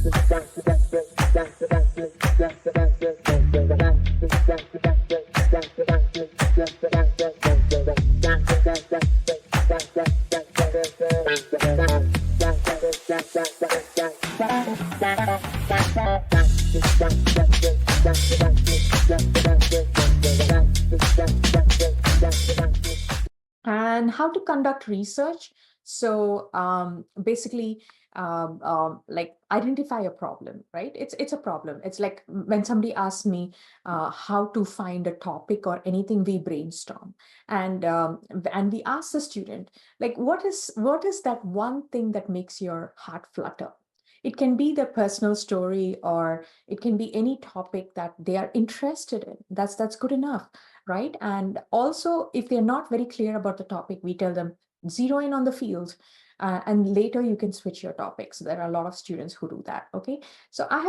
And how to conduct research. So basically, like identify a problem, right? It's a problem. It's like when somebody asks me how to find a topic or anything, we brainstorm, and we ask the student, like, what is that one thing that makes your heart flutter? It can be their personal story, or it can be any topic that they are interested in. That's good enough, right? And also, if they're not very clear about the topic, we tell them zero in on the field, and later you can switch your topics. There are a lot of students who do that. Okay, so I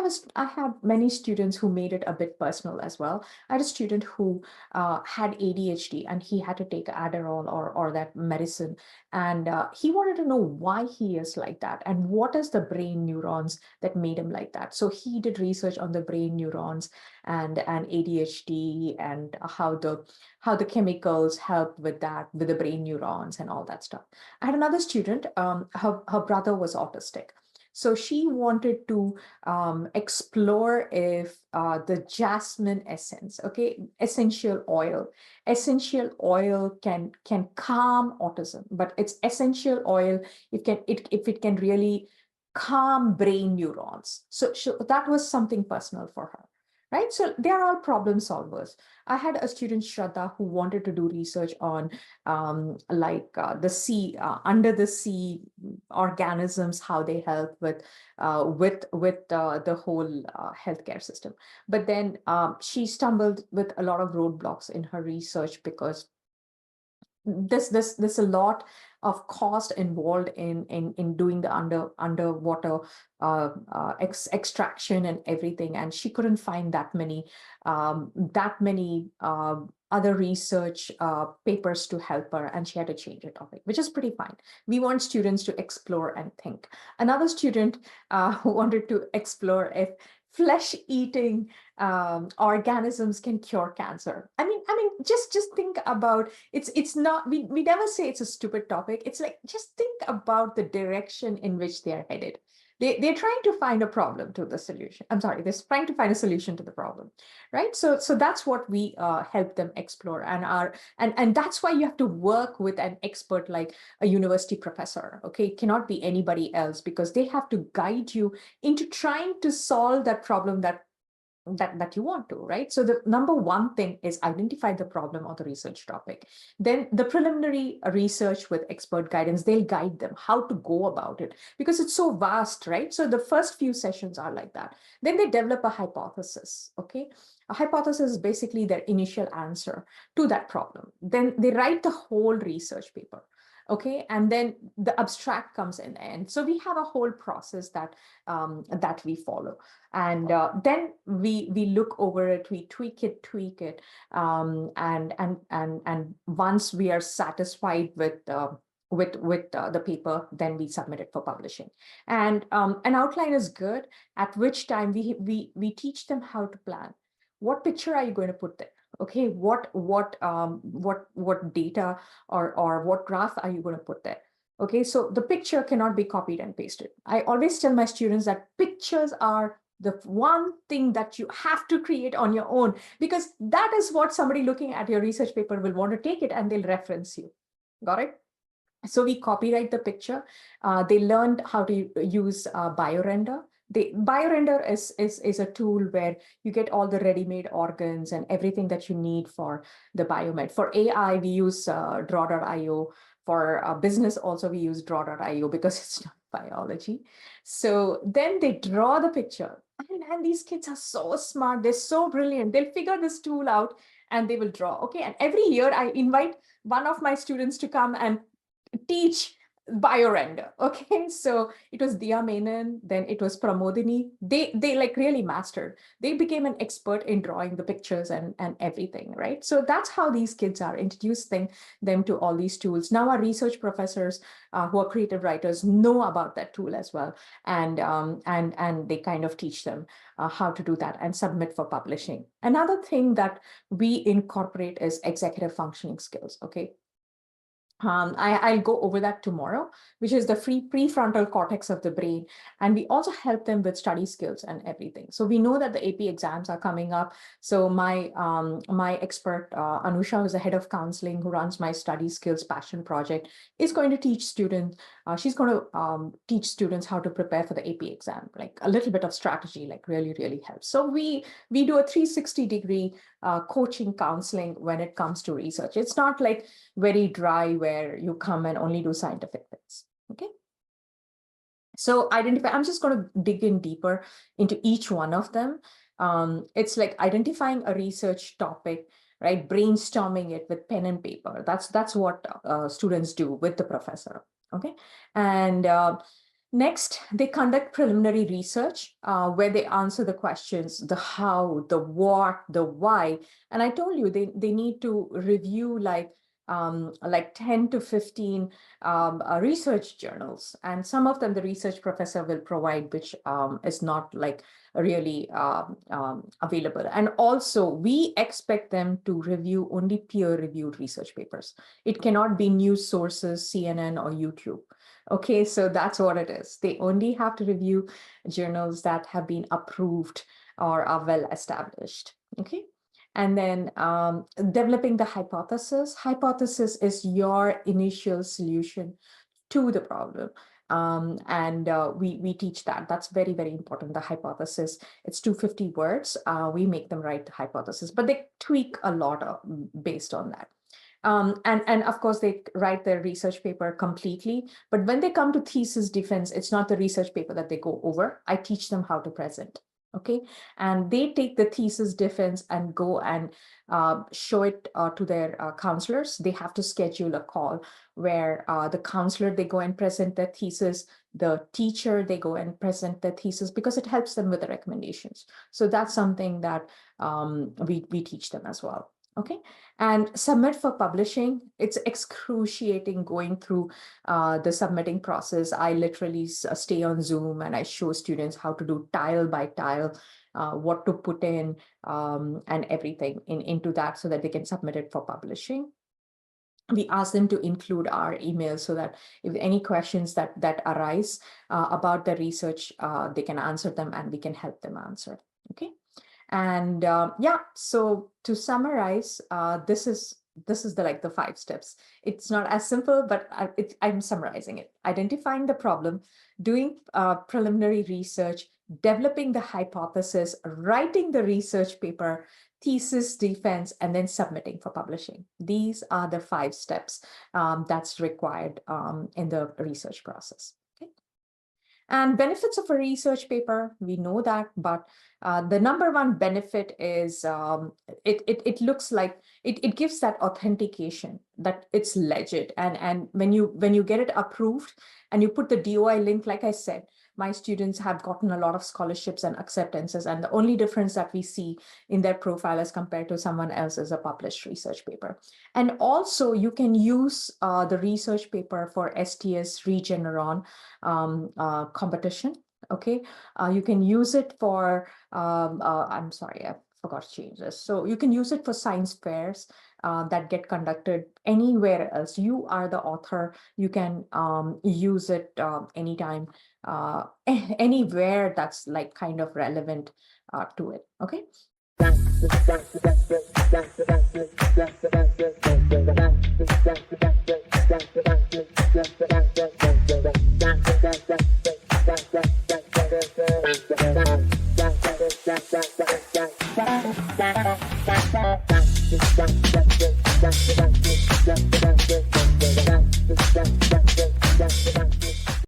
have many students who made it a bit personal as well. I had a student who had ADHD, and he had to take Adderall or that medicine, and he wanted to know why he is like that and what is the brain neurons that made him like that. So he did research on the brain neurons and ADHD, and how the chemicals help with that, with the brain neurons and all that stuff. I had another student, her brother was autistic. So she wanted to explore if the jasmine essence, okay, essential oil can calm autism, but it's essential oil if it can really calm brain neurons. So that was something personal for her. Right, so they are all problem solvers. I had a student, Shraddha, who wanted to do research on the sea, under the sea organisms, how they help with the whole healthcare system. But then she stumbled with a lot of roadblocks in her research because there's a lot of cost involved in doing the underwater extraction and everything, and she couldn't find that many other research papers to help her, and she had to change the topic, which is pretty fine. We want students to explore and think. Another student who wanted to explore if flesh-eating organisms can cure cancer. I mean, just think about it's not, we never say it's a stupid topic. It's like, just think about the direction in which they are headed. They're trying to find a problem to the solution. I'm sorry, they're trying to find a solution to the problem, right? So that's what we help them explore, and that's why you have to work with an expert like a university professor. Okay, it cannot be anybody else, because they have to guide you into trying to solve that problem that you want to, right? So the number one thing is identify the problem or the research topic. Then the preliminary research with expert guidance, they'll guide them how to go about it, because it's so vast, right? So the first few sessions are like that. Then they develop a hypothesis, okay? A hypothesis is basically their initial answer to that problem. Then they write the whole research paper. Okay, and then the abstract comes in, and so we have a whole process that we follow, and then we look over it, we tweak it, and once we are satisfied with the paper, then we submit it for publishing. And an outline is good, at which time we teach them how to plan. What picture are you going to put there? Okay, what data or what graph are you going to put there? Okay, so the picture cannot be copied and pasted. I always tell my students that pictures are the one thing that you have to create on your own, because that is what somebody looking at your research paper will want to take it, and they'll reference you. Got it? So we copyright the picture. They learned how to use BioRender. BioRender is a tool where you get all the ready-made organs and everything that you need for the biomed. For AI, we use draw.io. For business also, we use draw.io because it's not biology. So then they draw the picture. And these kids are so smart. They're so brilliant. They'll figure this tool out and they will draw. Okay. And every year I invite one of my students to come and teach biorender. Okay, so it was Dia Menon, then it was Pramodini. They like really mastered. They became an expert in drawing the pictures and everything, right? So that's how these kids are introducing them to all these tools. Now our research professors who are creative writers know about that tool as well, and they kind of teach them how to do that and submit for publishing. Another thing that we incorporate is executive functioning skills. Okay, I'll go over that tomorrow, which is the prefrontal cortex of the brain. And we also help them with study skills and everything. So we know that the AP exams are coming up. So my expert, Anusha, who's the head of counseling, who runs my study skills passion project, is going to teach students, she's going to teach students how to prepare for the AP exam, like a little bit of strategy, like really, really helps. So we do a 360-degree coaching counseling when it comes to research. It's not like very dry where you come and only do scientific things. Okay. So identify, I'm just going to dig in deeper into each one of them. It's like identifying a research topic, right? Brainstorming it with pen and paper. That's what students do with the professor. Okay. And next, they conduct preliminary research where they answer the questions, the how, the what, the why. And I told you they need to review like 10 to 15 research journals. And some of them the research professor will provide, which is not like really available. And also we expect them to review only peer-reviewed research papers. It cannot be news sources, CNN or YouTube. Okay, so that's what it is. They only have to review journals that have been approved or are well established. Okay. And then developing the hypothesis. Hypothesis is your initial solution to the problem. We teach that. That's very, very important. The hypothesis, it's 250 words. We make them write the hypothesis, but they tweak a lot based on that. And of course, they write their research paper completely. But when they come to thesis defense, it's not the research paper that they go over. I teach them how to present. Okay, and they take the thesis defense and go and show it to their counselors. They have to schedule a call where the counselor, they go and present their thesis, the teacher, they go and present their thesis because it helps them with the recommendations. So that's something that we teach them as well. Okay, and submit for publishing. It's excruciating going through the submitting process. I literally stay on Zoom and I show students how to do tile by tile, what to put in and everything into that so that they can submit it for publishing. We ask them to include our email so that if any questions that arise about the research, they can answer them and we can help them answer. Okay. And yeah, so to summarize, this is the 5 steps. It's not as simple, but I'm summarizing it. Identifying the problem, doing preliminary research, developing the hypothesis, writing the research paper, thesis defense, and then submitting for publishing. These are the 5 steps that's required in the research process. And benefits of a research paper, we know that, but the number one benefit is it looks like it gives that authentication that it's legit. And when you get it approved and you put the DOI link, like I said, my students have gotten a lot of scholarships and acceptances, and the only difference that we see in their profile as compared to someone else is a published research paper. And also you can use the research paper for STS Regeneron competition. Okay, you can use it for, I'm sorry, I forgot to change this. So you can use it for science fairs that get conducted anywhere else. You are the author. You can use it anytime, anywhere that's like kind of relevant to it. Okay.